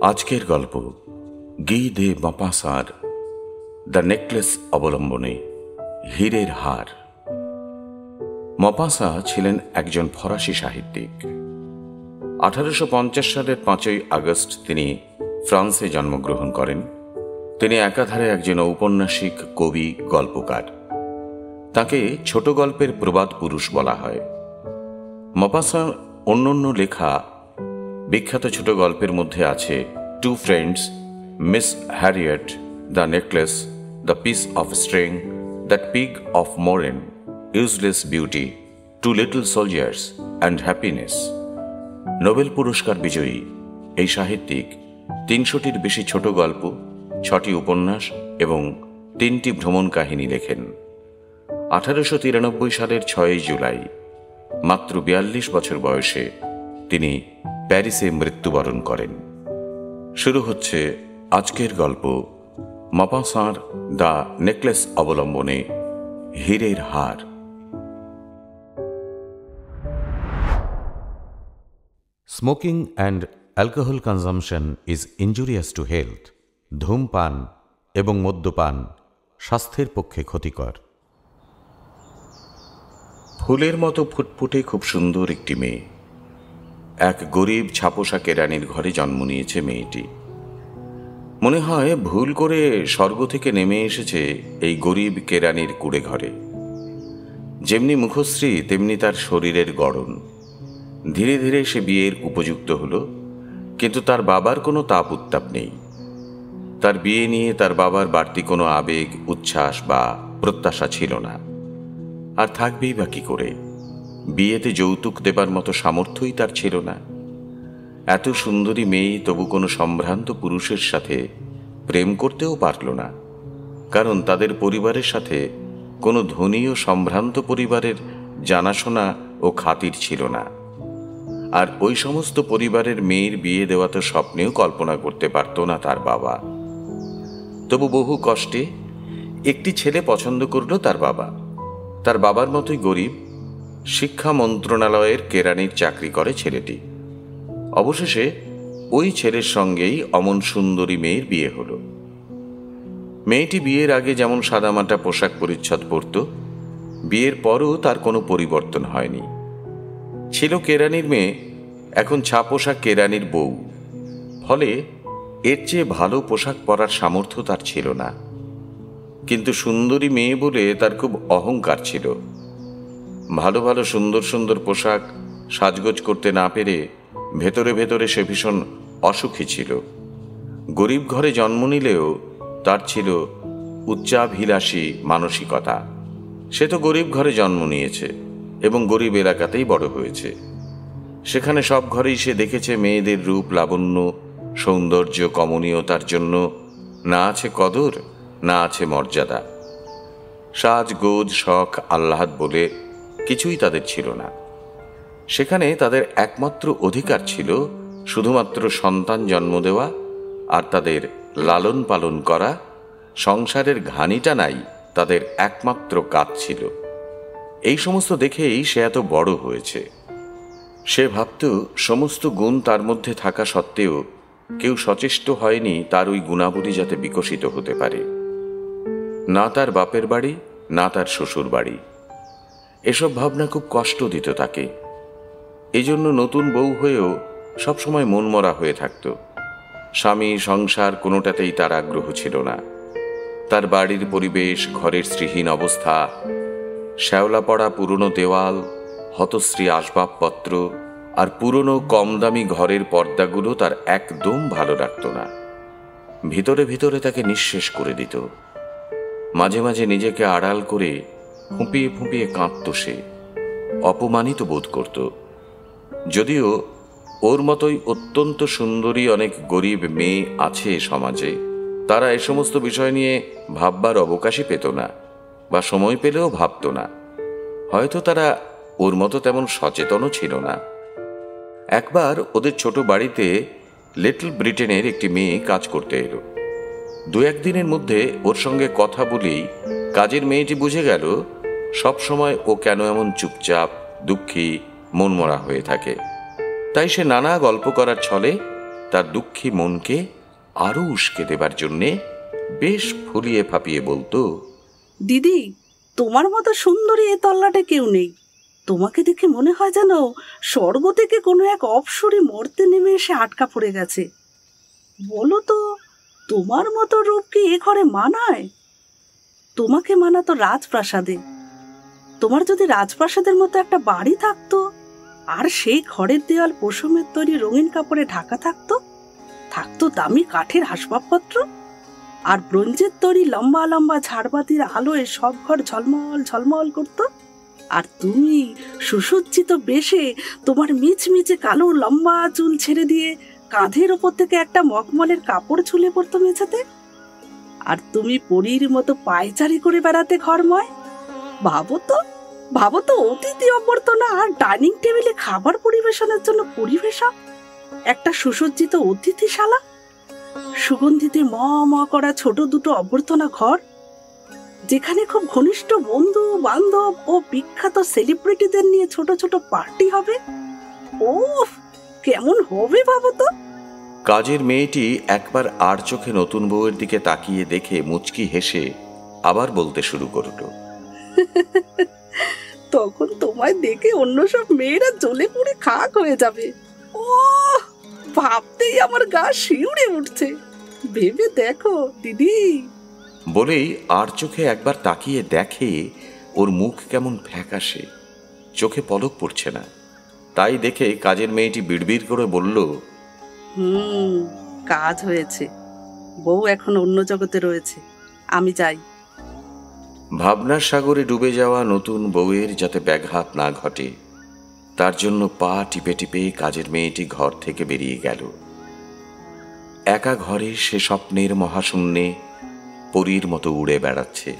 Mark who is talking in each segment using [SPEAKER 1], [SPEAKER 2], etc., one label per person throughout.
[SPEAKER 1] আজকের গল্প গি দে মপাসাঁর দ্য নেকলেস অবলম্বনে হীরের হার। মপাসাঁ ছিলেন একজন ফরাসি সাহিত্যিক। 1850 সালের 5ই আগস্ট তিনি ফ্রান্সে জন্মগ্রহণ করেন। তিনি একাধারে একজন ঔপন্যাসিক, কবি, গল্পকার। তাকে ছোট গল্পের প্রবাদ পুরুষ বলা হয়। মপাসাঁর অন্যান্য লেখা বিখ্যাত ছোট গল্পের মধ্যে আছে two friends, Miss Harriet, the necklace, the piece of string, that pig of Morin, useless beauty, two little soldiers and happiness. Nobel পুরস্কার বিজয়ী এই সাহিত্যিক 300টির বেশি ছোট গল্প, 6টি উপন্যাস এবং 3টি ভ্রমণ কাহিনী লেখেন। 1893 সালের 6ই জুলাই মাত্র 42 বছর বয়সে তিনি প্যারিসে মৃত্যুবরণ করেন। শুরু হচ্ছে আজকের গল্প মপাসাঁর দ্য নেকলেস অবলম্বনে হীরের হার।
[SPEAKER 2] Smoking and alcohol consumption is injurious to health. ধূমপান এবং মদ্যপান স্বাস্থ্যের পক্ষে ক্ষতিকর।
[SPEAKER 1] ফুলের মতো ফুটফুটে খুব সুন্দর একটি মেয়ে। এক গরিব ছাপোষা কেরানির ঘরে জন্ম নিয়েছে মেয়েটি। মনে হয় ভুল করে স্বর্গ থেকে নেমে এসেছে এই গরিব কেরানির কুড়ে ঘরে। যেমনি মুখশ্রী তেমনি তার শরীরের গড়ন। ধীরে ধীরে সে বিয়ের উপযুক্ত হলো, কিন্তু তার বাবার কোনো তাপ উত্তাপ নেই। তার বিয়ে নিয়ে তার বাবার বাড়তি কোনো আবেগ, উচ্ছ্বাস বা প্রত্যাশা ছিল না। আর থাকবেই বা কি করে? বিয়েতে যৌতুক দেবার মতো সামর্থ্যই তার ছিল না। এত সুন্দরী মেয়ে তবু কোনো সম্ভ্রান্ত পুরুষের সাথে প্রেম করতেও পারল না, কারণ তাদের পরিবারের সাথে কোনো ধনী ও সম্ভ্রান্ত পরিবারের জানাশোনা ও খাতির ছিল না। আর ওই সমস্ত পরিবারের মেয়ের বিয়ে দেওয়া তো স্বপ্নেও কল্পনা করতে পারত না তার বাবা। তবু বহু কষ্টে একটি ছেলে পছন্দ করল তার বাবা। তার বাবার মতোই গরিব, শিক্ষা মন্ত্রণালয়ের কেরানির চাকরি করে ছেলেটি। অবশেষে ওই ছেলের সঙ্গেই অমন সুন্দরী মেয়ের বিয়ে হল। মেয়েটি বিয়ের আগে যেমন সাদামাটা পোশাক পরিচ্ছদ পরত, বিয়ের পরও তার কোনো পরিবর্তন হয়নি। ছিল কেরানির মেয়ে, এখন ছাপোষা কেরানির বউ। ফলে এর চেয়ে ভালো পোশাক পরার সামর্থ্য তার ছিল না। কিন্তু সুন্দরী মেয়ে বলে তার খুব অহংকার ছিল। ভালো ভালো সুন্দর সুন্দর পোশাক সাজগোজ করতে না পেরে ভেতরে ভেতরে সে ভীষণ অসুখী ছিল। গরিব ঘরে জন্ম নিলেও তার ছিল উচ্চাভিলাষী মানসিকতা। সে তো গরিব ঘরে জন্ম নিয়েছে এবং গরিব এলাকাতেই বড় হয়েছে। সেখানে সব ঘরেই সে দেখেছে মেয়েদের রূপ, লাবণ্য, সৌন্দর্য, কমনীয়তার জন্য না আছে কদর, না আছে মর্যাদা। সাজগোজ, শখ, আহ্লাদ বলে কিছুই তাদের ছিল না। সেখানে তাদের একমাত্র অধিকার ছিল শুধুমাত্র সন্তান জন্ম দেওয়া আর তাদের লালন পালন করা। সংসারের ঘানিটা নাই তাদের একমাত্র কাজ ছিল। এই সমস্ত দেখেই সে এত বড় হয়েছে। সে ভাবত সমস্ত গুণ তার মধ্যে থাকা সত্ত্বেও কেউ সচেষ্ট হয়নি তার ওই গুণাবলী যাতে বিকশিত হতে পারে। না তার বাপের বাড়ি, না তার শ্বশুর বাড়ি। এসব ভাবনা খুব কষ্ট দিত তাকে। এই জন্য নতুন বউ হয়েও সবসময় মনমরা হয়ে থাকত। স্বামী, সংসার কোনোটাতেই তার আগ্রহ ছিল না। তার বাড়ির পরিবেশ, ঘরের শ্রীহীন অবস্থা, শ্যাওলা পড়া পুরনো দেওয়াল, হতশ্রী আসবাবপত্র আর পুরনো কম দামি ঘরের পর্দাগুলো তার একদম ভালো লাগত না। ভিতরে ভিতরে তাকে নিঃশেষ করে দিত। মাঝে মাঝে নিজেকে আড়াল করে ফুঁপিয়ে ফুঁপিয়ে কাঁদত সে। অপমানিত বোধ করত। যদিও ওর মতোই অত্যন্ত সুন্দরী অনেক গরিব মেয়ে আছে সমাজে, তারা এ সমস্ত বিষয় নিয়ে ভাববার অবকাশই পেত না, বা সময় পেলেও ভাবত না। হয়তো তারা ওর মতো তেমন সচেতনও ছিল না। একবার ওদের ছোট বাড়িতে লিটল ব্রিটেনের একটি মেয়ে কাজ করতে এলো। 2-1 দিনের মধ্যে ওর সঙ্গে কথা বলেই কাজের মেয়েটি বুঝে গেল সবসময় ও কেন এমন চুপচাপ, দুঃখী, মনমরা হয়ে থাকে। তাই সে নানা গল্প করার ছলে তার দুঃখী মনকে আরো উস্কে দেবার জন্যে বেশ ফুলিয়ে ফাঁপিয়ে বলতো,
[SPEAKER 3] দিদি, তোমার মতো সুন্দরী এ তল্লাটে কেউ নেই। তোমাকে দেখে মনে হয় যেন স্বর্গ থেকে কোনো এক অপসরী মর্তে নেমে এসে আটকা পড়ে গেছে। বলো তো, তোমার মতো রূপ কি এ ঘরে মানায়? তোমাকে মানাতো রাজপ্রাসাদে। তোমার যদি রাজপ্রাসাদের মতো একটা বাড়ি থাকতো, আর সেই ঘরের দেওয়াল পশমের তৈরি রঙিন কাপড়ে ঢাকা থাকতো, থাকতো দামি কাঠের আসবাবপত্র, আর ব্রোঞ্জের তৈরি লম্বা লম্বা ঝাড়বাতির আলোয় সব ঘর ঝলমল ঝলমল করতো, আর তুমি সুসজ্জিত বেশে তোমার মিচমিচে কালো লম্বা চুল ছেড়ে দিয়ে কাঁধের ওপর থেকে একটা মখমলের কাপড় ঝুলে পড়তো মেঝেতে, আর তুমি পরীর মতো পায়চারি করে বেড়াতে ঘরময়। ভাবো তো অতিথি অভ্যর্থনা আর ডাইনিং টেবিলে খাবার পরিবেশনের জন্য পরিবেশক, একটা সুসজ্জিত অতিথিশালা, সুগন্ধিতে ম ম করা ছোট দুটো অভ্যর্থনা ঘর, যেখানে খুব ঘনিষ্ঠ বন্ধু বান্ধব ও বিখ্যাত সেলিব্রিটিদের নিয়ে ছোট ছোট পার্টি হবে। ও কেমন হবে ভাবো তো।
[SPEAKER 1] কাজের মেয়েটি একবার আর চোখে নতুন বউয়ের দিকে তাকিয়ে দেখে মুচকি হেসে আবার বলতে শুরু করলো,
[SPEAKER 3] তখন তোমায় দেখে অন্য সব মেয়েরা জ্বলে পুড়ে খাক হয়ে যাবে। ও ভাবতেই আমার গা শিউরে উঠছে। ভেবে দেখো দিদি।
[SPEAKER 1] বলেই আর চোখে একবার তাকিয়ে দেখে ওর মুখ কেমন ফ্যাকাশে, চোখে পলক পড়ছে না। তাই দেখে কাজের মেয়েটি বিড়বিড় করে বলল,
[SPEAKER 3] কাজ হয়েছে, বউ এখন অন্য জগতে রয়েছে, আমি যাই।
[SPEAKER 1] ভাবনার সাগরে ডুবে যাওয়া নতুন বউয়ের যাতে ব্যাঘাত না ঘটে, তার জন্য পা টিপে টিপে কাজের মেয়েটি ঘর থেকে বেরিয়ে গেল। একা ঘরে সে স্বপ্নের মহাশূন্যে পরীর মতো উড়ে বেড়াচ্ছে।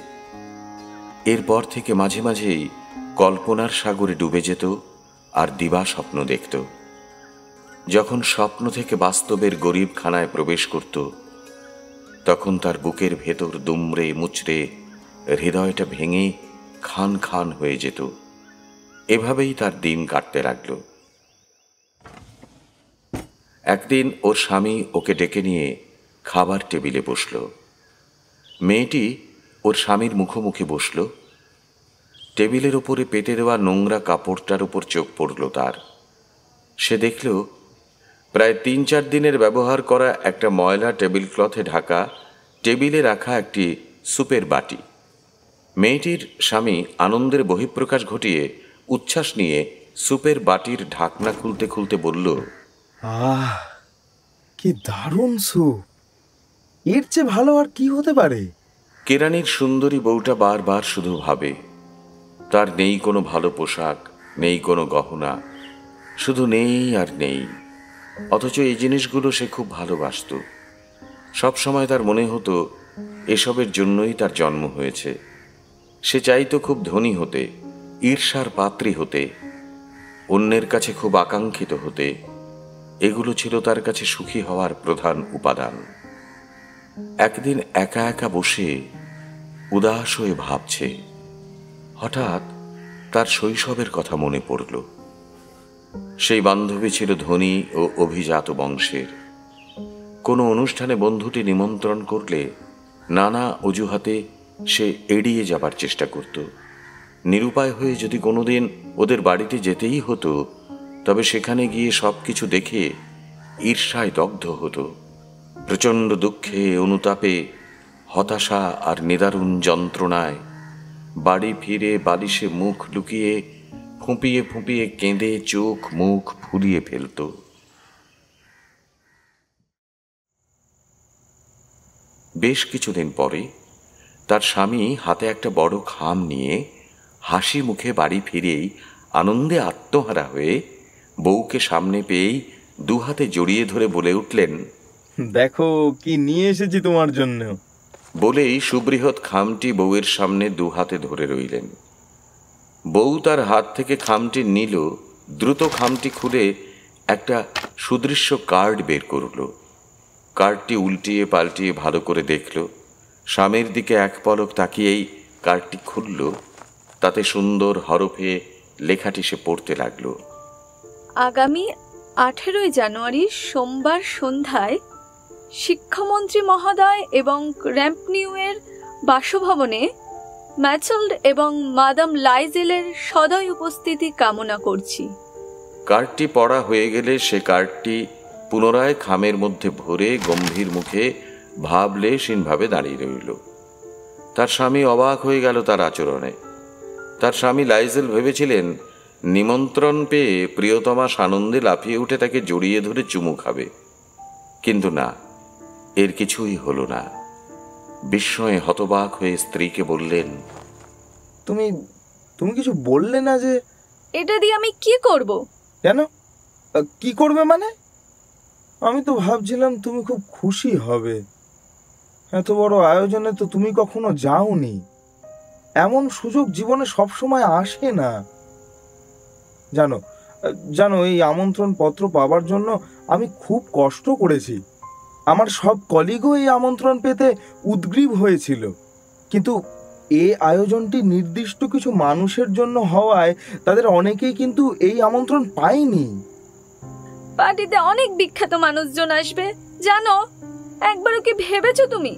[SPEAKER 1] এরপর থেকে মাঝে মাঝেই কল্পনার সাগরে ডুবে যেত আর দিবা স্বপ্ন দেখত। যখন স্বপ্ন থেকে বাস্তবের গরিবখানায় প্রবেশ করত, তখন তার বুকের ভেতর দুমড়ে মুচড়ে হৃদয়টা ভেঙে খান খান হয়ে যেত। এভাবেই তার দিন কাটতে লাগল। একদিন ওর স্বামী ওকে ডেকে নিয়ে খাবার টেবিলে বসল। মেয়েটি ওর স্বামীর মুখোমুখি বসল। টেবিলের উপরে পেতে দেওয়া নোংরা কাপড়টার উপর চোখ পড়ল তার। সে দেখল প্রায় ৩-৪ দিনের ব্যবহার করা একটা ময়লা টেবিল ক্লথে ঢাকা টেবিলে রাখা একটি সুপের বাটি। মেয়েটির স্বামী আনন্দের বহিঃপ্রকাশ ঘটিয়ে উচ্ছ্বাস নিয়ে সুপের বাটির ঢাকনা খুলতে খুলতে বলল,
[SPEAKER 4] আহ, কি দারুণ স্যুপ! এর চেয়ে ভালো আর কি হতে পারে?
[SPEAKER 1] কেরানির সুন্দরী বউটা বারবার শুধু ভাবে, তার নেই কোনো ভালো পোশাক, নেই কোনো গহনা, শুধু নেই আর নেই। অথচ এই জিনিসগুলো সে খুব ভালোবাসত। সবসময় তার মনে হতো এসবের জন্যই তার জন্ম হয়েছে। সে চাইতো খুব ধনী হতে, ঈর্ষার পাত্রী হতে, অন্যের কাছে খুব আকাঙ্ক্ষিত হতে। এগুলো ছিল তার কাছে সুখী হওয়ার প্রধান উপাদান। একদিন একা একা বসে উদাস হয়ে ভাবছে, হঠাৎ তার শৈশবের কথা মনে পড়ল। সেই বান্ধবী ছিল ধনী ও অভিজাত বংশের। কোনো অনুষ্ঠানে বন্ধুটি নিমন্ত্রণ করলে নানা অজুহাতে সে এড়িয়ে যাবার চেষ্টা করত। নিরুপায় হয়ে যদি কোনোদিন ওদের বাড়িতে যেতেই হতো, তবে সেখানে গিয়ে সব কিছু দেখে ঈর্ষায় দগ্ধ হতো। প্রচণ্ড দুঃখে, অনুতাপে, হতাশা আর নিদারুণ যন্ত্রণায় বাড়ি ফিরে বালিশে মুখ লুকিয়ে ফুঁপিয়ে ফুঁপিয়ে কেঁদে চোখ মুখ ফুলিয়ে ফেলত। বেশ কিছুদিন পরে তার স্বামী হাতে একটা বড় খাম নিয়ে হাসি মুখে বাড়ি ফিরেই আনন্দে আত্মহারা হয়ে বউকে সামনে পেয়েই দুহাতে জড়িয়ে ধরে বলে উঠলেন,
[SPEAKER 4] দেখো কি নিয়ে এসেছি তোমার জন্য।
[SPEAKER 1] বলেই সুবৃহৎ খামটি বউয়ের সামনে দুহাতে ধরে রইলেন। বউ তার হাত থেকে খামটি নিল, দ্রুত খামটি খুলে একটা সুদৃশ্য কার্ড বের করল। কার্ডটি উল্টিয়ে পাল্টিয়ে ভালো করে দেখল। স্বামীর দিকে এক পলক তাকিয়েই কার্ডটি খুলল। তাতে সুন্দর হরফে লেখাটি সে পড়তে লাগল।
[SPEAKER 5] আগামী 18 জানুয়ারি সোমবার সন্ধ্যায় শিক্ষামন্ত্রী মহোদয় এবং র্যাম্পনিউয়ের বাসভবনে ম্যাচল্ড এবং মাদাম লাইজেলের সদয় উপস্থিতি কামনা করছি।
[SPEAKER 1] কার্ডটি পড়া হয়ে গেলে সে কার্ডটি পুনরায় খামের মধ্যে ভরে গম্ভীর মুখে ভাবলেশহীনভাবে দাঁড়িয়ে রইল। তার স্বামী অবাক হয়ে গেল তার আচরণে। তার স্বামী লাইজেল ভেবেছিলেন নিমন্ত্রণ পেয়ে প্রিয়তমা সানন্দে লাফিয়ে উঠে তাকে জড়িয়ে ধরে চুমু খাবে, কিন্তু না, এর কিছুই হলো না। বিস্ময়ে হতবাক হয়ে স্ত্রীকে বললেন,
[SPEAKER 4] তুমি তুমি কিছু বললে না যে?
[SPEAKER 5] এটা দিয়ে আমি কি করব?
[SPEAKER 4] কেন? কি করবে মানে? আমি তো ভাবছিলাম তুমি খুব খুশি হবে। এত বড় আয়োজনে তো তুমি কখনো যাওনি। এমন সুযোগ জীবনে সবসময় আসে না। জানো জানো এই আমন্ত্রণ পত্র পাবার জন্য আমি খুব কষ্ট করেছি। আমার সব কলিগও এই আমন্ত্রণ পেতে উদ্গ্রীব হয়েছিল, কিন্তু এই আয়োজনটি নির্দিষ্ট কিছু মানুষের জন্য হওয়ায় তাদের অনেকেই কিন্তু এই আমন্ত্রণ পায়নি।
[SPEAKER 5] পার্টিতে অনেক বিখ্যাত মানুষজন আসবে জানো। একবারও কি ভেবেছো তুমি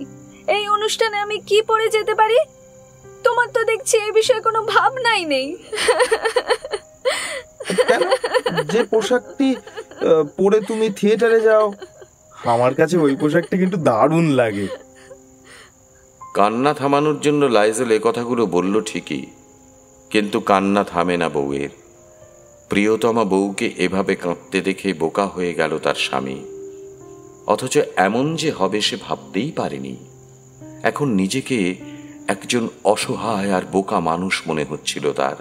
[SPEAKER 5] এই অনুষ্ঠানে আমি কি পরে যেতে পারি? তোমার তো দেখছি এই বিষয়ে কোনো ভাবনাই নেই।
[SPEAKER 4] কেন? যে পোশাকটি পরে তুমি থিয়েটারে যাও, আমার কাছে ওই পোশাকটি কিন্তু দারুণ লাগে।
[SPEAKER 1] কান্না থামানোর জন্য লাইজেল এ কথাগুলো বলল ঠিকই, কিন্তু কান্না থামে না বউয়ের। প্রিয়তমা বউকে এভাবে কাঁদতে দেখে বোকা হয়ে গেল তার স্বামী। অথচ এমন যে হবে সে ভাবতেই পারেনি। এখন নিজেকে একজন অসহায় আর বোকা মানুষ মনে হচ্ছিল তার।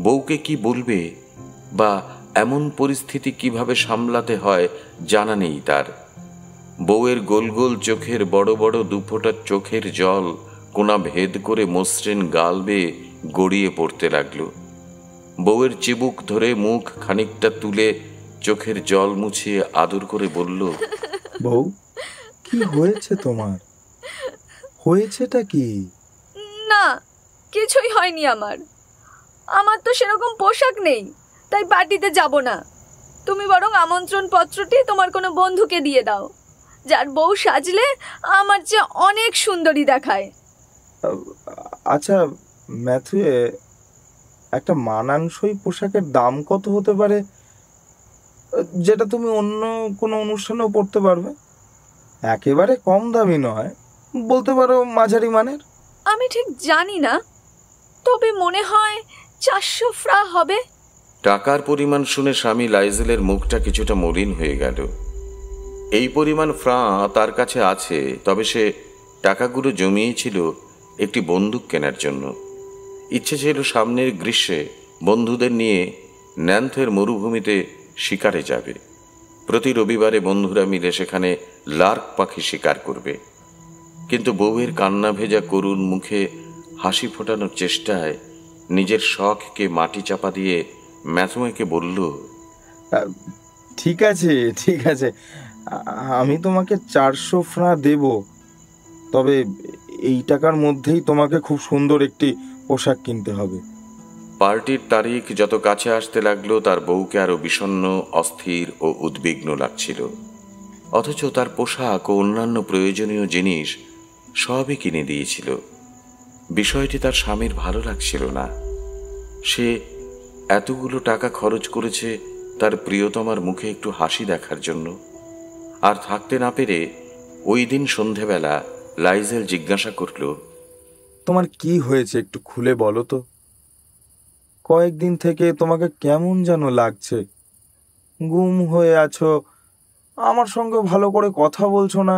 [SPEAKER 1] বউকে কি বলবে বা এমন পরিস্থিতি কিভাবে সামলাতে হয় জানা নেই তার। বউয়ের গোল গোল চোখের বড় বড় দুফোঁটা চোখের জল কোনা ভেদ করে মসৃণ গাল বেয়ে গড়িয়ে পড়তে লাগল। বউয়ের চিবুক ধরে মুখ খানিকটা তুলে চোখের জল মুছিয়ে আদর করে বলল,
[SPEAKER 4] বউ, কি হয়েছে তোমার? হয়েছেটা কি?
[SPEAKER 5] না, কিছুই হয়নি আমার। আমার তো সেরকম পোশাক নেই, তাই পার্টিতে যাব না। তুমি বরং আমন্ত্রণ পত্রটি তোমার কোনো বন্ধুকে দিয়ে দাও, যার বউ সাজলে আমার চেয়ে অনেক সুন্দরী দেখায়।
[SPEAKER 4] আচ্ছা ম্যাথু, একটা মানানসই পোশাকের দাম কত হতে পারে যেটা তুমি অন্য কোনো অনুষ্ঠানেও পড়তে পারবে? একেবারে কম দামি নয়, বলতে পারো মাঝারি মানের।
[SPEAKER 5] আমি ঠিক জানি না, তবে মনে হয় 400 ফ্রা হবে।
[SPEAKER 1] টাকার পরিমাণ শুনে স্বামী লাইজেলের মুখটা কিছুটা মলিন হয়ে গেল। এই পরিমাণ ফ্রাঁ তার কাছে আছে, তবে সে টাকাগুলো জমিয়েছিল একটি বন্দুক কেনার জন্য। ইচ্ছে ছিল সামনের গ্রীষ্মে বন্ধুদের নিয়ে ন্যান্থের মরুভূমিতে শিকারে যাবে। প্রতি রবিবারে বন্ধুরা মিলে সেখানে লার্ক পাখি শিকার করবে। কিন্তু বউয়ের কান্না ভেজা করুণ মুখে হাসি ফোটানোর চেষ্টায় নিজের শখকে মাটি চাপা দিয়ে ম্যাথুয়াকে বলল,
[SPEAKER 4] ঠিক আছে ঠিক আছে, আমি তোমাকে 400 ফ্রাঁ দেব, তবে এই টাকার মধ্যেই তোমাকে খুব সুন্দর একটি পোশাক কিনতে হবে।
[SPEAKER 1] পার্টির তারিখ যত কাছে আসতে লাগলো তার বউকে আরো বিষণ্ণ, অস্থির ও উদ্বিগ্ন লাগছিল। অথচ তার পোশাক ও অন্যান্য প্রয়োজনীয় জিনিস সবই কিনে দিয়েছিল। বিষয়টি তার স্বামীর ভালো লাগছিল না। সে এতগুলো টাকা খরচ করেছে তার প্রিয়তমার মুখে একটু হাসি দেখার জন্য। আর থাকতে না পেরে ওই দিন সন্ধেবেলা লাইজেল জিজ্ঞাসা করল,
[SPEAKER 4] তোমার কি হয়েছে একটু খুলে বলো তো? কয়েকদিন থেকে তোমাকে কেমন যেন লাগছে, গুম হয়ে আছো, আমার সঙ্গে ভালো করে কথা বলছো না।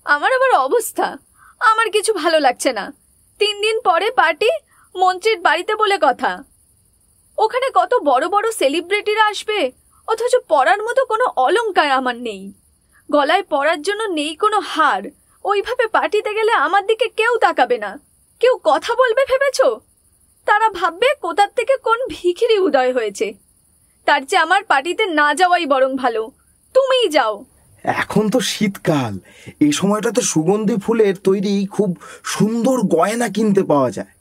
[SPEAKER 5] আমার আবার অবস্থা, আমার কিছু ভালো লাগছে না। 3 দিন পরে পার্টি, মন্ত্রীর বাড়িতে বলে কথা। ওখানে কত বড় বড় সেলিব্রিটিরা আসবে, অথচ পরার মতো কোনো অলংকার আমার নেই। গলায় পরার জন্য নেই কোনো হার। ওইভাবে পার্টিতে গেলে আমার দিকে কেউ তাকাবে না, কেউ কথা বলবে ভেবেছো? তারা ভাববে কোথার থেকে কোন ভিখিরি উদয় হয়েছে। তার চেয়ে আমার পার্টিতে না যাওয়াই বরং ভালো। তুমিই যাও।
[SPEAKER 4] এখন তো শীতকাল, এই সময়টাতে সুগন্ধি ফুলের তৈরি খুব সুন্দর গয়না কিনতে পাওয়া যায়।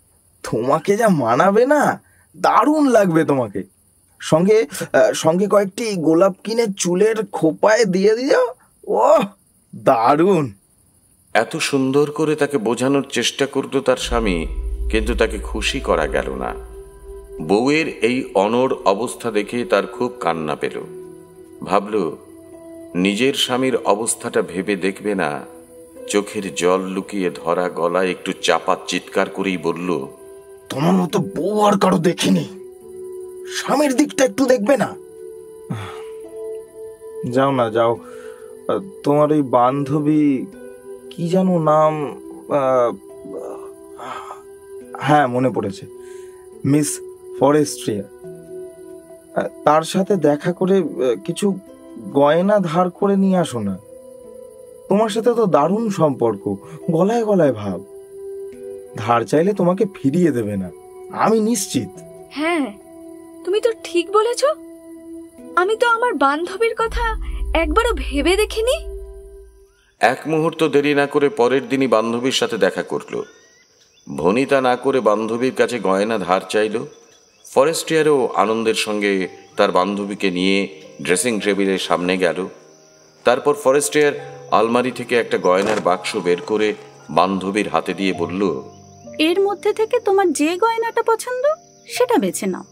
[SPEAKER 4] তোমাকে যা মানাবে না, দারুণ লাগবে তোমাকে। সঙ্গে সঙ্গে কয়েকটি গোলাপ কিনে চুলের খোপায় দিয়ে দিও। ও দারুণ!
[SPEAKER 1] এত সুন্দর করে তাকে বোঝানোর চেষ্টা করল তার স্বামী, কিন্তু তাকে খুশি করা গেল না। বউয়ের এই অনড় অবস্থা দেখে তার খুব কান্না পেল। ভাবল, নিজের স্বামীর অবস্থাটা ভেবে দেখবে না। চোখের জল লুকিয়ে ধরা গলায় একটু চাপা চিৎকার করেই বলল,
[SPEAKER 4] তোমার মতো বউ আর কারো দেখিনি, স্বামীর দিকটা একটু দেখবে না? যাও না, যাও। তোমার ওই বান্ধবী, কি যেন নাম, হ্যাঁ মনে পড়েছে, মিস ফরেস্ট্রিয়া, তার সাথে দেখা করে কিছু গয়না ধার করে নিয়ে আসো না। তোমার সাথে তো দারুণ সম্পর্ক, গলায় গলায় ভাব। ধার চাইলে তোমাকে ফিরিয়ে দেবে না, আমি নিশ্চিত।
[SPEAKER 5] হ্যাঁ, তুমি তো ঠিক বলেছ। আমি তো আমার বান্ধবীর কথা একবারও ভেবে দেখিনি।
[SPEAKER 1] এক মুহূর্ত দেরি না করে পরের দিনই বান্ধবীর সাথে দেখা করল। ভনিতা না করে বান্ধবীর কাছে গয়না ধার চাইল। ফরেস্টিয়ারও আনন্দের সঙ্গে তার বান্ধবীকে নিয়ে ড্রেসিং টেবিলের সামনে গেল। তারপর ফরেস্টিয়ার আলমারি থেকে একটা গয়নার বাক্স বের করে বান্ধবীর হাতে দিয়ে বলল,
[SPEAKER 3] এর মধ্যে থেকে তোমার যে গয়নাটা পছন্দ সেটা বেছে নাও।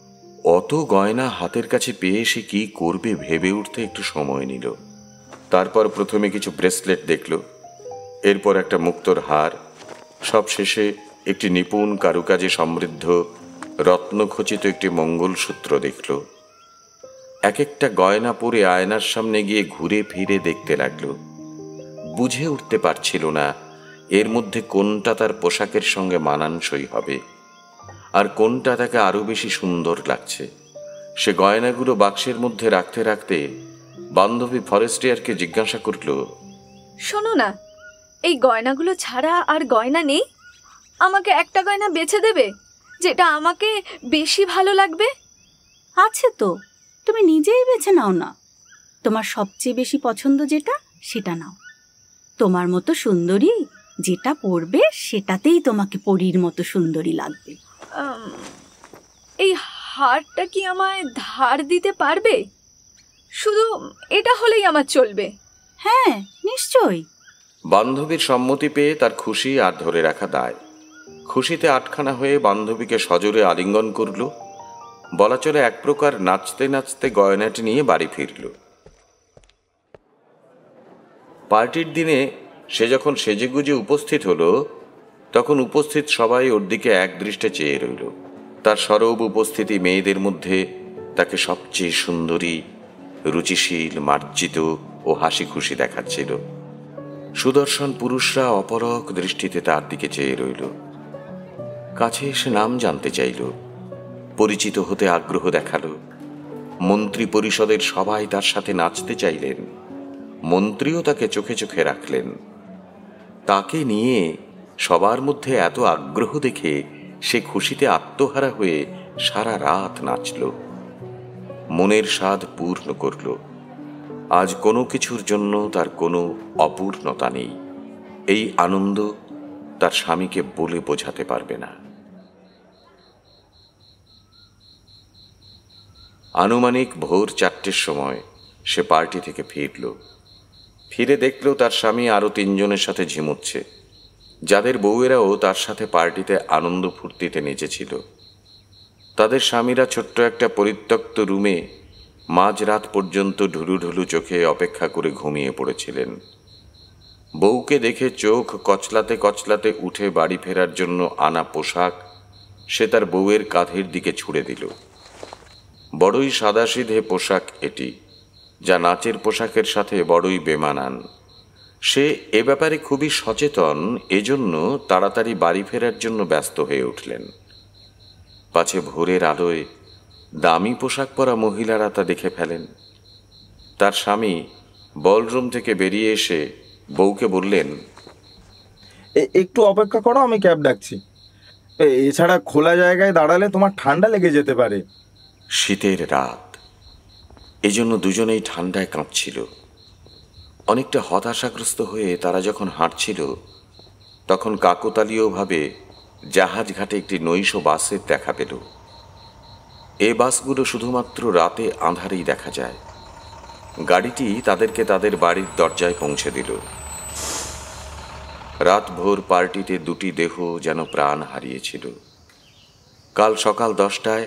[SPEAKER 1] অত গয়না হাতের কাছে পেয়ে সে কি করবে ভেবে উঠতে একটু সময় নিল। তারপর প্রথমে কিছু ব্রেসলেট দেখল, এরপর একটা মুক্তোর হার, সবশেষে একটি নিপুণ কারুকাজে সমৃদ্ধ রত্নখচিত একটি মঙ্গলসূত্র দেখল। এক একটা গয়না পরে আয়নার সামনে গিয়ে ঘুরে ফিরে দেখতে লাগল। বুঝে উঠতে পারছিল না এর মধ্যে কোনটা তার পোশাকের সঙ্গে মানানসই হবে, আর কোনটা তাকে আরো বেশি সুন্দর লাগছে। সে গয়নাগুলো বাক্সের মধ্যে রাখতে রাখতে বান্ধবী ফরেস্টিয়ারকে জিজ্ঞাসা করল,
[SPEAKER 5] শোনো না, এই গয়নাগুলো ছাড়া আর গয়না নেই? আমাকে একটা গয়না বেছে দেবে যেটা আমাকে বেশি ভালো লাগবে?
[SPEAKER 3] আছে তো, তুমি নিজেই বেছে নাও না। তোমার সবচেয়ে বেশি পছন্দ যেটা সেটা নাও। তোমার মতো সুন্দরী যেটা পরবে সেটাতেই তোমাকে পরীর মতো সুন্দরী লাগবে।
[SPEAKER 5] এই হারটা কি আমায় ধার দিতে পারবে? শুধু এটা হলেই আমার চলবে।
[SPEAKER 3] হ্যাঁ, নিশ্চয়ই।
[SPEAKER 1] বান্ধবীর সম্মতি পেয়ে তার খুশি আর ধরে রাখা দায়। খুশিতে আটখানা হয়ে বান্ধবীকে সজোরে আলিঙ্গন করল। বলা চলে এক প্রকার নাচতে নাচতে গয়নাটি নিয়ে বাড়ি ফিরল। পার্টির দিনে সে যখন সেজেগুজে উপস্থিত হলো, তখন উপস্থিত সবাই ওর দিকে এক দৃষ্টে চেয়ে রইল। তার সরব উপস্থিতি মেয়েদের মধ্যে তাকে সবচেয়ে সুন্দরী, রুচিশীল, মার্জিত ও হাসি খুশি দেখাচ্ছিল। সুদর্শন পুরুষরা অপরক দৃষ্টিতে তার দিকে চেয়ে রইল। কাছে এসে নাম জানতে চাইল, পরিচিত হতে আগ্রহ দেখালো। মন্ত্রী পরিষদের সবাই তার সাথে নাচতে চাইলেন। মন্ত্রীও তাকে চোখে চোখে রাখলেন। তাকে নিয়ে সবার মধ্যে এত আগ্রহ দেখে সে খুশিতে আত্মহারা হয়ে সারা রাত নাচল, মনের স্বাদ পূর্ণ করল। আজ কোনো কিছুর জন্য তার কোনো অপূর্ণতা নেই। এই আনন্দ তার স্বামীকে বলে বোঝাতে পারবে না। আনুমানিক ভোর 4টের সময় সে পার্টি থেকে ফিরল। ফিরে দেখল তার স্বামী আরো 3 জনের সাথে ঝিমুচ্ছে, যাদের বউয়েরাও তার সাথে পার্টিতে আনন্দ ফুর্তিতে নেচেছিল। তাদের স্বামীরা ছোট্ট একটা পরিত্যক্ত রুমে মাঝরাত পর্যন্ত ঢুলু ঢুলু চোখে অপেক্ষা করে ঘুমিয়ে পড়েছিলেন। বউকে দেখে চোখ কচলাতে কচলাতে উঠে বাড়ি ফেরার জন্য আনা পোশাক সে তার বউয়ের কাঁধের দিকে ছুঁড়ে দিল। বড়ই সাদাসিধে পোশাক এটি, যা নাচের পোশাকের সাথে বড়ই বেমানান। সে এ ব্যাপারে খুবই সচেতন, এজন্য তাড়াতাড়ি বাড়ি ফেরার জন্য ব্যস্ত হয়ে উঠলেন। পাছে ভোরের আলোয় দামি পোশাক পরা মহিলারা তা দেখে ফেলেন। তার স্বামী বলরুম থেকে বেরিয়ে এসে বউকে বললেন,
[SPEAKER 4] একটু অপেক্ষা করো, আমি ক্যাব ডাকছি। এছাড়া খোলা জায়গায় দাঁড়ালে তোমার ঠান্ডা লেগে যেতে পারে।
[SPEAKER 1] শীতের রাত, এজন্য দুজনেই ঠান্ডায় কাঁপছিল। অনেকটা হতাশাগ্রস্ত হয়ে তারা যখন হাঁটছিল, তখন কাকতালীয়ভাবে জাহাজ ঘাটে একটি নৈশ বাসের দেখা পেল। এ বাসগুলো শুধুমাত্র রাতে আঁধারেই দেখা যায়। গাড়িটি তাদেরকে তাদের বাড়ির দরজায় পৌঁছে দিল। রাতভর পার্টিতে দুটি দেহ যেন প্রাণ হারিয়েছিল। কাল সকাল 10টায়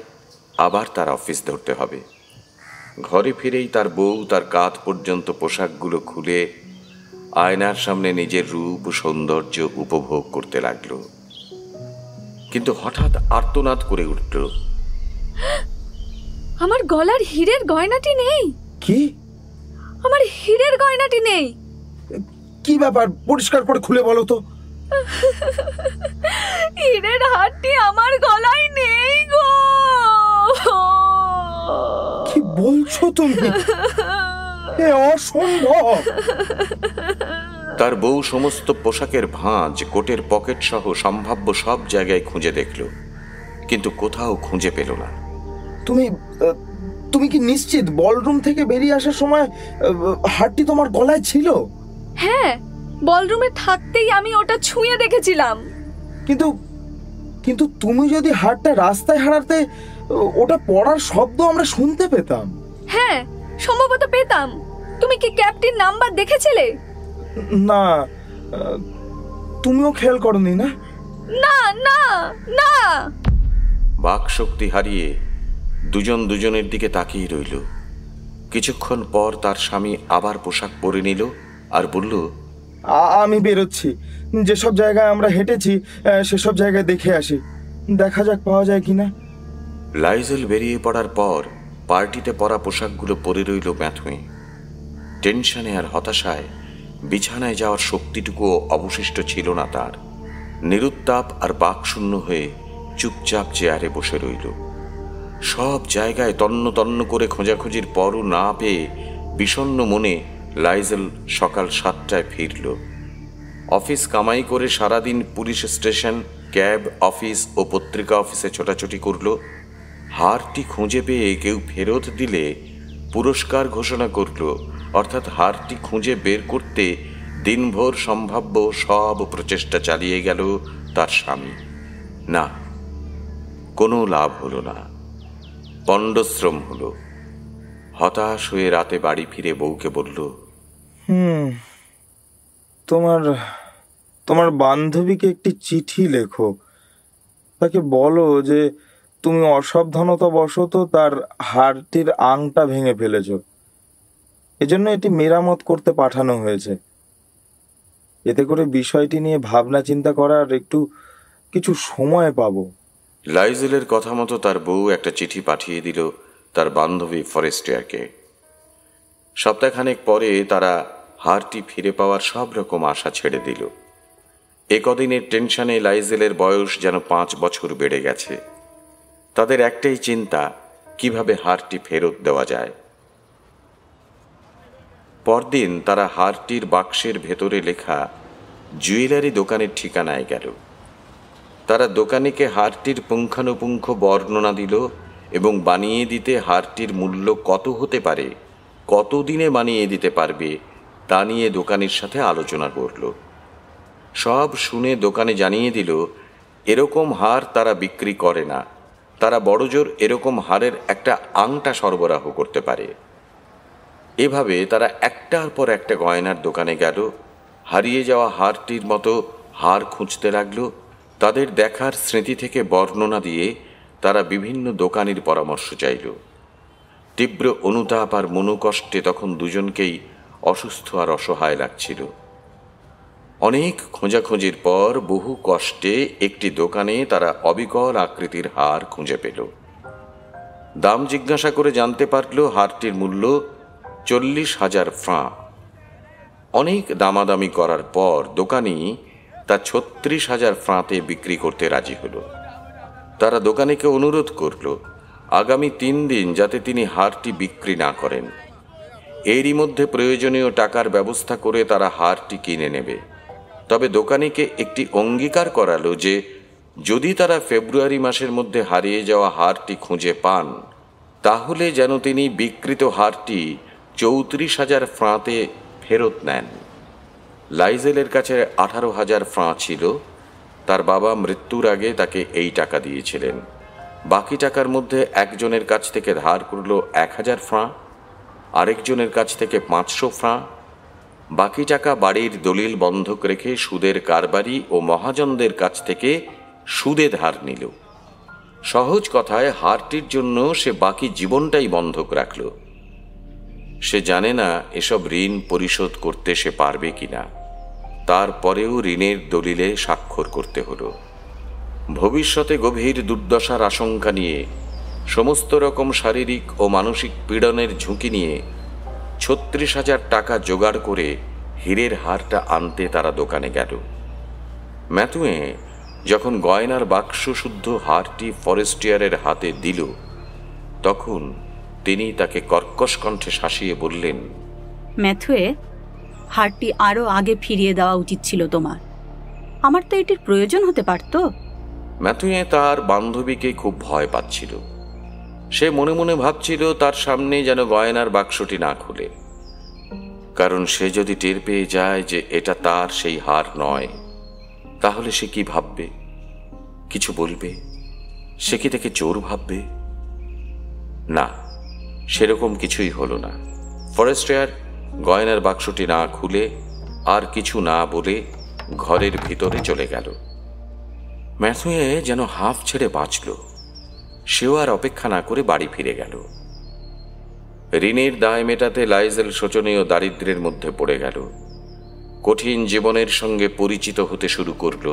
[SPEAKER 1] আবার তার অফিস ধরতে হবে। ঘরে ফিরেই তার বউ তার কাঁধ পর্যন্ত পোশাকগুলো খুলে আয়নার সামনে নিজের রূপ ও সৌন্দর্য উপভোগ করতে লাগলো। কিন্তু হঠাৎ আর্তনাদ করে উঠল,
[SPEAKER 5] আমার গলার হীরের গয়নাটি নেই।
[SPEAKER 4] কি?
[SPEAKER 5] আমার হীরের গয়নাটি নেই।
[SPEAKER 4] কি ব্যাপার? পরিষ্কার করে খুলে বলো তো।
[SPEAKER 5] হীরের হারটি আমার গলায় নেই গো।
[SPEAKER 4] কি বলছো তুমি? এ অসম্ভব।
[SPEAKER 1] তার বউ সমস্ত পোশাকের ভাঁজ, কোটের পকেট সহ সম্ভাব্য সব জায়গায় খুঁজে দেখল, কিন্তু কোথাও খুঁজে পেল না।
[SPEAKER 4] তুমি কি নিশ্চিত বলরুম থেকে বেরিয়ে আসার সময় হারটি তোমার গলায় ছিল?
[SPEAKER 5] হ্যাঁ, বলরুমে থাকতেই আমি ওটা ছুঁয়ে দেখেছিলাম।
[SPEAKER 4] কিন্তু তুমি যদি হারটা রাস্তায় হারাতে, ওটা পড়ার শব্দ আমরা শুনতে পেতাম।
[SPEAKER 5] হ্যাঁ, সম্ভবত পেতাম। তুমি কি ক্যাবটির নাম্বার দেখেছিলে?
[SPEAKER 4] না, তুমিও খেয়াল করনি না?
[SPEAKER 5] না না না।
[SPEAKER 1] বাক শক্তি হারিয়ে দুজন দুজনের দিকে তাকিয়ে রইল। কিছুক্ষণ পর তার স্বামী আবার পোশাক পরে নিল আর বলল,
[SPEAKER 4] আমি বেরোচ্ছি। যেসব জায়গায় আমরা হেঁটেছি সেসব জায়গায় দেখে আসি, দেখা যাক পাওয়া যায় কিনা।
[SPEAKER 1] লাইজেল বেরিয়ে পড়ার পর পার্টিতে পরা পোশাকগুলো পরে রইল ম্যাথুয়ে। টেনশনে আর হতাশায় বিছানায় যাওয়ার শক্তিটুকুও অবশিষ্ট ছিল না তার। নিরুত্তাপ আর বাকশূন্য হয়ে চুপচাপ চেয়ারে বসে রইল। সব জায়গায় তন্ন তন্ন করে খোঁজাখুঁজির পরও না পেয়ে বিষণ্ণ মনে লাইজেল সকাল 7টায় ফিরল। অফিস কামাই করে সারাদিন পুলিশ স্টেশন, ক্যাব, অফিস ও পত্রিকা অফিসে ছোটাছুটি করল। হারটি খুঁজে পেয়ে কেউ ফেরত দিলে পুরস্কার ঘোষণা করল, অর্থাৎ হারটি খুঁজে বের করতে দিনভর সম্ভাব্য সব প্রচেষ্টা চালিয়ে গেল তার স্বামী। না, কোনো লাভ হলো না, পণ্ডশ্রম হলো। হতাশ হয়ে রাতে বাড়ি ফিরে বউকে বলল,
[SPEAKER 4] তোমার বান্ধবীকে একটি চিঠি লেখো। তাকে বলো যে তুমি অসাবধানতা বশত তার হারটির আংটা ভেঙে ফেলেছ। এজন্য এটি মেরামত করতে পাঠানো হয়েছে। এতে করে বিষয়টি নিয়ে ভাবনা চিন্তা করার কিছু সময় পাবো।
[SPEAKER 1] লাইজেলের কথা মতো তার বউ একটা চিঠি পাঠিয়ে দিল তার বান্ধবী ফরেস্টিয়ারকে। সপ্তাহখানেক পরে তারা হারটি ফিরে পাওয়ার সব রকম আশা ছেড়ে দিল। কদিনের টেনশনে লাইজেলের বয়স যেন 5 বছর বেড়ে গেছে। তাদের একটাই চিন্তা, কিভাবে হারটি ফেরত দেওয়া যায়। পরদিন তারা হারটির বাক্সের ভেতরে লেখা জুয়েলারি দোকানের ঠিকানায় গেল। তারা দোকানিকে হারটির পুঙ্খানুপুঙ্খ বর্ণনা দিল এবং বানিয়ে দিতে হারটির মূল্য কত হতে পারে, কতদিনে বানিয়ে দিতে পারবে তা নিয়ে দোকানির সাথে আলোচনা করল। সব শুনে দোকানে জানিয়ে দিল, এরকম হার তারা বিক্রি করে না, তারা বড়জোর এরকম হারের একটা আংটা সরবরাহ করতে পারে। এভাবে তারা একটার পর একটা গয়নার দোকানে গেল, হারিয়ে যাওয়া হারটির মতো হার খুঁজতে লাগলো। তাদের দেখার স্মৃতি থেকে বর্ণনা দিয়ে তারা বিভিন্ন দোকানের পরামর্শ চাইল। তীব্র অনুতাপ আর মনোকষ্টে তখন দুজনকেই অসুস্থ আর অসহায় লাগছিল। অনেক খোঁজাখুঁজির পর বহু কষ্টে একটি দোকানে তারা অবিকল আকৃতির হার খুঁজে পেল। দাম জিজ্ঞাসা করে জানতে পারল হারটির মূল্য 40,000 ফ্রাঁ। অনেক দামাদামি করার পর দোকানি তা 36,000 ফ্রাঁতে বিক্রি করতে রাজি হল। তারা দোকানিকে অনুরোধ করল আগামী 3 দিন যাতে তিনি হারটি বিক্রি না করেন। এরই মধ্যে প্রয়োজনীয় টাকার ব্যবস্থা করে তারা হারটি কিনে নেবে। তবে দোকানিকে একটি অঙ্গীকার করালো যে যদি তারা ফেব্রুয়ারি মাসের মধ্যে হারিয়ে যাওয়া হারটি খুঁজে পান, তাহলে যেন তিনি বিক্রিত হারটি 34,000 ফ্রাঁতে ফেরত নেন। লাইজেলের কাছে 18,000 ফ্রাঁ ছিল। তার বাবা মৃত্যুর আগে তাকে এই টাকা দিয়েছিলেন। বাকি টাকার মধ্যে একজনের কাছ থেকে ধার করল 1000 ফ্রাঁ, আরেকজনের কাছ থেকে 500 ফ্রাঁ। বাকি টাকা বাড়ির দলিল বন্ধক রেখে সুদের কারবারি ও মহাজনদের কাছ থেকে সুদে ধার নিল। সহজ কথায় হারটির জন্য সে বাকি জীবনটাই বন্ধক রাখল। সে জানে না এসব ঋণ পরিশোধ করতে সে পারবে কিনা, তারপরেও ঋণের দলিলে স্বাক্ষর করতে হলো। ভবিষ্যতে গভীর দুর্দশার আশঙ্কা নিয়ে, সমস্ত রকম শারীরিক ও মানসিক পীড়নের ঝুঁকি নিয়ে 36,000 টাকা জোগাড় করে হীরের হারটা আনতে তারা দোকানে গেল। ম্যাথুয়ে যখন গয়নার বাক্স শুদ্ধ হারটি ফরেস্টিয়ারের হাতে দিল, তখন তিনি তাকে কর্কশ কণ্ঠে শাসিয়ে বললেন,
[SPEAKER 6] ম্যাথুয়ে, হারটি আরও আগে ফিরিয়ে দেওয়া উচিত ছিল তোমার। আমার তো এটির প্রয়োজন হতে পারত।
[SPEAKER 1] ম্যাথুয়ে তার বান্ধবীকে খুব ভয় পাচ্ছিল। সে মনে মনে ভাবছিল তার সামনে যেন গয়নার বাক্সটি না খুলে, কারণ সে যদি টের পেয়ে যায় যে এটা তার সেই হার নয়, তাহলে সে কি ভাববে? কিছু বলবে? সে কি তাকে চোর ভাববে? না, সেরকম কিছুই হলো না। ফরেস্টিয়ার গয়নার বাক্সটি না খুলে আর কিছু না বলে ঘরের ভিতরে চলে গেল। ম্যাথুয়ে যেন হাঁফ ছেড়ে বাঁচল। সেও আর অপেক্ষা না করে বাড়ি ফিরে গেল। ঋণের দায় মেটাতে লাইজেল শোচনীয় দারিদ্র্যের মধ্যে পড়ে গেল। কঠিন জীবনের সঙ্গে পরিচিত হতে শুরু করল।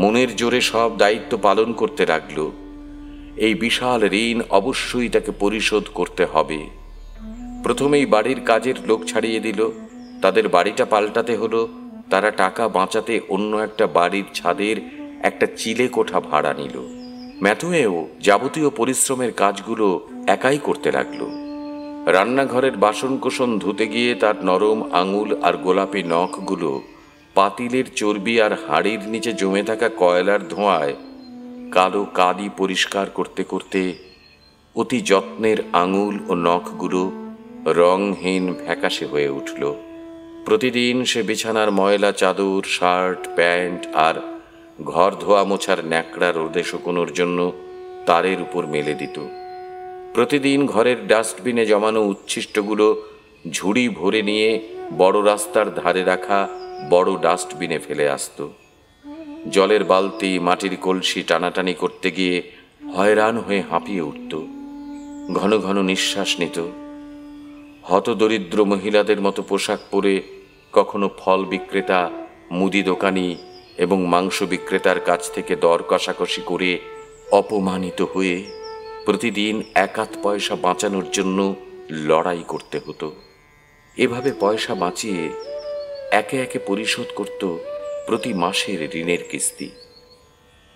[SPEAKER 1] মনের জোরে সব দায়িত্ব পালন করতে লাগল। এই বিশাল ঋণ অবশ্যই তাকে পরিশোধ করতে হবে। প্রথমেই বাড়ির কাজের লোক ছাড়িয়ে দিল। তাদের বাড়িটা পাল্টাতে হলো। তারা টাকা বাঁচাতে অন্য একটা বাড়ির ছাদের একটা চিলে কোঠা ভাড়া নিল। ম্যাথুয়েও যাবতীয় পরিশ্রমের কাজগুলো একাই করতে লাগলো। রান্নাঘরের বাসনকোসন ধুতে গিয়ে তার নরম আঙুল আর গোলাপি নখগুলো পাতিলের চর্বি আর হাড়ির নিচে জমে থাকা কয়লার ধোঁয়ায় কালো কালি পরিষ্কার করতে করতে অতি যত্নের আঙুল ও নখগুলো রংহীন ফ্যাকাশে হয়ে উঠল। প্রতিদিন সে বিছানার ময়লা চাদর, শার্ট, প্যান্ট আর ঘর ধোয়া মোছার ন্যাকড়া রোদে শুকোনোর জন্য তারের উপর মেলে দিত। প্রতিদিন ঘরের ডাস্টবিনে জমানো উচ্ছিষ্টগুলো ঝুড়ি ভরে নিয়ে বড় রাস্তার ধারে রাখা বড় ডাস্টবিনে ফেলে আসত। জলের বালতি, মাটির কলসি টানাটানি করতে গিয়ে হয়রান হয়ে হাঁপিয়ে উঠত। ঘন ঘন নিঃশ্বাস নিত। হতদরিদ্র মহিলাদের মতো পোশাক পরে কখনো ফল বিক্রেতা, মুদি দোকানি এবং মাংস বিক্রেতার কাছ থেকে দর কষাকষি করে অপমানিত হয়ে প্রতিদিন 1 পয়সা বাঁচানোর জন্য লড়াই করতে হতো। এভাবে পয়সা বাঁচিয়ে একে একে পরিশোধ করত প্রতি মাসের ঋণের কিস্তি।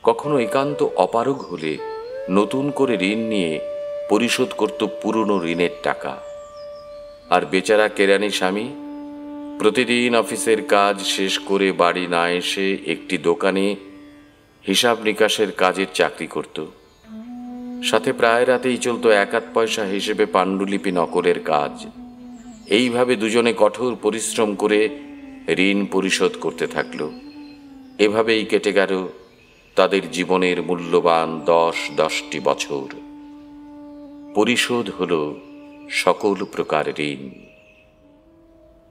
[SPEAKER 1] কখনো একান্ত অপারগ হলে নতুন করে ঋণ নিয়ে পরিশোধ করত পুরনো ঋণের টাকা। আর বেচারা কেরানি স্বামী প্রতিদিন অফিসের কাজ শেষ করে বাড়ি না এসে একটি দোকানে হিসাব নিকাশের কাজের চাকরি করত। সাথে প্রায় রাতেই চলত 1 পয়সা হিসেবে পাণ্ডুলিপি নকলের কাজ। এইভাবে দুজনে কঠোর পরিশ্রম করে ঋণ পরিশোধ করতে থাকল। এভাবেই কেটে গেল তাদের জীবনের মূল্যবান 10টি বছর। পরিশোধ হল সকল প্রকার ঋণ।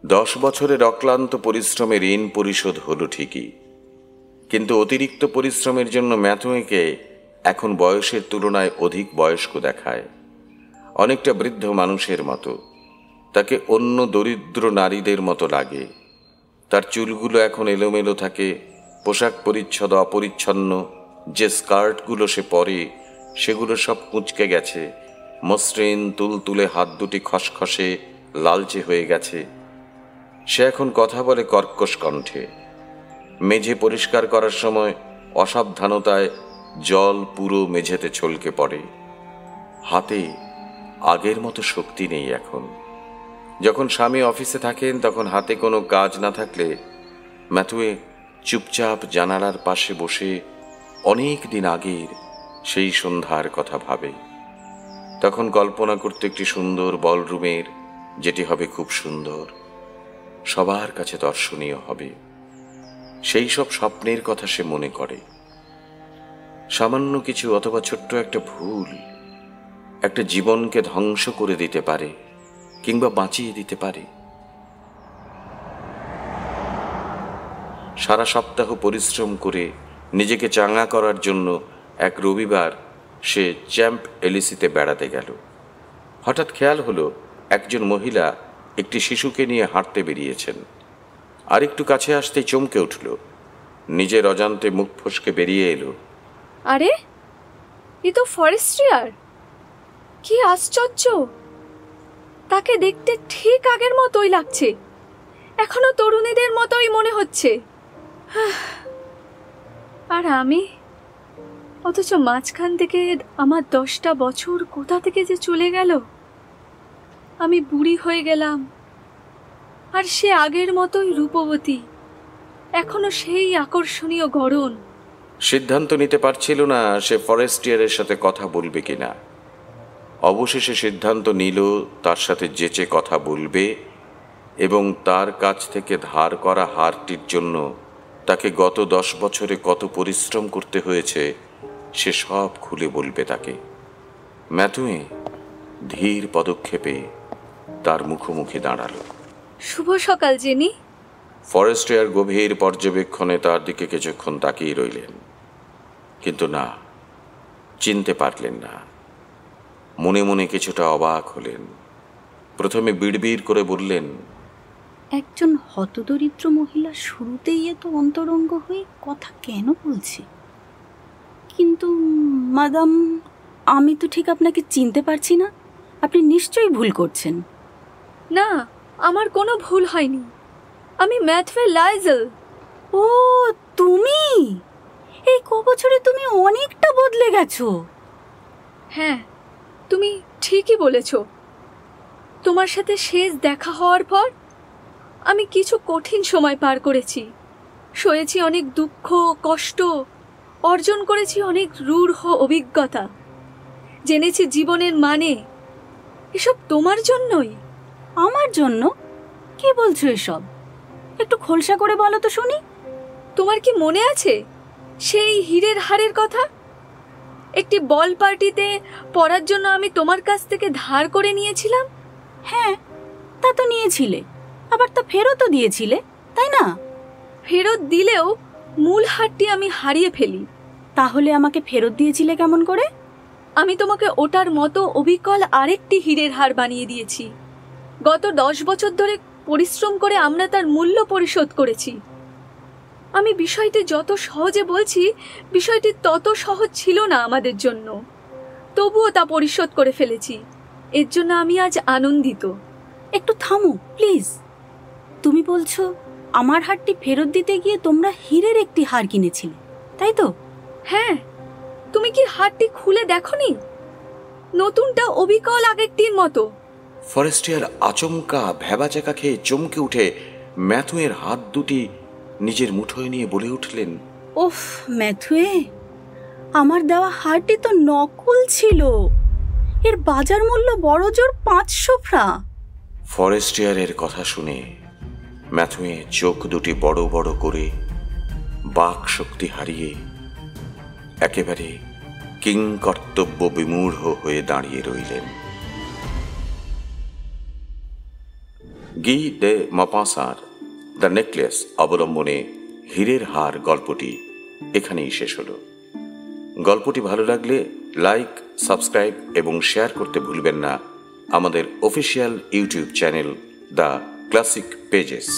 [SPEAKER 1] 10 বছরের অক্লান্ত পরিশ্রমে ঋণ পরিশোধ হলো ঠিকই, কিন্তু অতিরিক্ত পরিশ্রমের জন্য ম্যাথুয়েকে এখন বয়সের তুলনায় অধিক বয়স্ক দেখায়, অনেকটা বৃদ্ধ মানুষের মতো। তাকে অন্য দরিদ্র নারীদের মতো লাগে। তার চুলগুলো এখন এলোমেলো থাকে, পোশাক পরিচ্ছদ অপরিচ্ছন্ন। যে স্কার্টগুলো সে পরে সেগুলো সব কুঁচকে গেছে। মসৃণ তুলতুলে হাত দুটি খসখসে লালচে হয়ে গেছে। সে এখন কথা বলে কর্কশ কণ্ঠে। মেঝে পরিষ্কার করার সময় অসাবধানতায় জল পুরো মেঝেতে ছলকে পড়ে। হাতে আগের মতো শক্তি নেই এখন। যখন স্বামী অফিসে থাকেন তখন হাতে কোনো কাজ না থাকলে ম্যাথুয়ে চুপচাপ জানালার পাশে বসে অনেক দিন আগের সেই সন্ধ্যার কথা ভাবে। তখন কল্পনা করতে একটি সুন্দর বলরুমের, যেটি হবে খুব সুন্দর, সবার কাছে দর্শনীয় হবে। সেই সব স্বপ্নের কথা সে মনে করে। সামান্য কিছু অথবা ছোট্ট একটা ভুল একটা জীবনকে ধ্বংস করে দিতে পারে কিংবা বাঁচিয়ে দিতে পারে। সারা সপ্তাহ পরিশ্রম করে নিজেকে চাঙ্গা করার জন্য এক রবিবার সে চ্যাম্প এলিসিতে বেড়াতে গেল। হঠাৎ খেয়াল হলো একজন মহিলা একটি শিশুকে নিয়ে হাঁটতে বেরিয়েছেন। আরেকটু কাছে আসতেই চমকে উঠল, নিজের অজান্তে মুখ ফসকে বেরিয়ে এলো,
[SPEAKER 5] আরে এ তো ফরেস্ট্রিয়ার! কি আশ্চর্য! তাকে দেখতে ঠিক আগের মতোই লাগছে, এখনো তরুণীদের মতোই মনে হচ্ছে। আর আমি, অথচ মাঝখান থেকে আমার 10টা বছর কোথা থেকে যে চলে গেল। আমি বুড়ি হয়ে গেলাম, আর সে আগের মতোই রূপবতী, এখনো সেই আকর্ষণীয় গড়ন।
[SPEAKER 1] সিদ্ধান্ত নিতে পারছিল না সে ফরেস্টিয়ারের সাথে কথা বলবে কিনা। অবশেষে সিদ্ধান্ত নিল তার সাথে যেচে কথা বলবে এবং তার কাছ থেকে ধার করা হারটির জন্য তাকে গত 10 বছরে কত পরিশ্রম করতে হয়েছে সে সব খুলে বলবে তাকে। ম্যাথুয়ে ধীর পদক্ষেপে তার মুখোমুখি দাঁড়ালো।
[SPEAKER 5] শুভ সকাল জেনি।
[SPEAKER 1] ফরেস্টিয়ার গভীর পর্যবেক্ষণে তার দিকে কিছুক্ষণ তাকিয়ে রইলেন, কিন্তু না, চিনতে পারলেন না। মনে মনে কিছুটা অবাক হলেন। প্রথমে বিড়বিড় করে বললেন,
[SPEAKER 6] একজন হতদরিদ্র মহিলা শুরুতেই এত অন্তরঙ্গ হয়ে কথা কেন বলছে? কিন্তু মাদাম, আমি তো ঠিক আপনাকে চিনতে পারছি না। আপনি নিশ্চয়ই ভুল করছেন।
[SPEAKER 5] না, আমার কোনো ভুল হয়নি। আমি ম্যাথুয়ে লাইজেল।
[SPEAKER 6] ও, তুমি! এই বছরে তুমি অনেকটা বদলে গেছো।
[SPEAKER 5] হ্যাঁ, তুমি ঠিকই বলেছ। তোমার সাথে শেষ দেখা হওয়ার পর আমি কিছু কঠিন সময় পার করেছি, সয়েছি অনেক দুঃখ কষ্ট, অর্জন করেছি অনেক রূঢ় অভিজ্ঞতা, জেনেছি জীবনের মানে। এসব তোমার জন্যই।
[SPEAKER 6] আমার জন্য? কি বলছো এসব? একটু খোলসা করে বলো তো শুনি।
[SPEAKER 5] তোমার কি মনে আছে সেই হীরের হারের কথা? একটি বল পার্টিতে পরার জন্য আমি তোমার কাছ থেকে ধার করে নিয়েছিলাম।
[SPEAKER 6] হ্যাঁ, তা তো নিয়েছিলে, আবার তা ফেরতও দিয়েছিলে, তাই না?
[SPEAKER 5] ফেরত দিলেও মূল হারটি আমি হারিয়ে ফেলি।
[SPEAKER 6] তাহলে আমাকে ফেরত দিয়েছিলে কেমন করে?
[SPEAKER 5] আমি তোমাকে ওটার মতো অবিকল আরেকটি হীরের হার বানিয়ে দিয়েছি। গত 10 বছর ধরে পরিশ্রম করে আমরা তার মূল্য পরিশোধ করেছি। আমি বিষয়টি যত সহজে বলছি, বিষয়টি তত সহজ ছিল না আমাদের জন্য, তবুও তা পরিশোধ করে ফেলেছি। এর জন্য আমি আজ আনন্দিত।
[SPEAKER 6] একটু থামো প্লিজ। তুমি বলছো আমার হারটি ফেরত দিতে গিয়ে তোমরা হীরের একটি হার কিনেছিলে, তাই তো?
[SPEAKER 5] হ্যাঁ, তুমি কি হারটি খুলে দেখোনি? নতুনটা অবিকল আগেরটির মতো।
[SPEAKER 1] ফরেস্টিয়ার আচমকা ভ্যাবাচাকা খেয়ে চমকে উঠে ম্যাথুয়ের হাত দুটি নিজের মুঠোয় নিয়ে বলে উঠলেন,
[SPEAKER 6] ওফ ম্যাথুয়ে, আমার দেওয়া হারটি তো নকল ছিল। এর বাজার মূল্য বড় জোর 500 ফ্রা।
[SPEAKER 1] ফরেস্টিয়ারের কথা শুনে ম্যাথুয়ে চোখ দুটি বড় বড় করে বাক শক্তি হারিয়ে একেবারে কিংকর্তব্য বিমূঢ় হয়ে দাঁড়িয়ে রইলেন। গি দে মপাসার দ্য নেকলেস অবলম্বনে হীরের হার গল্পটি এখানেই শেষ হলো। গল্পটি ভালো লাগলে লাইক, সাবস্ক্রাইব এবং শেয়ার করতে ভুলবেন না আমাদের official YouTube channel the classic pages.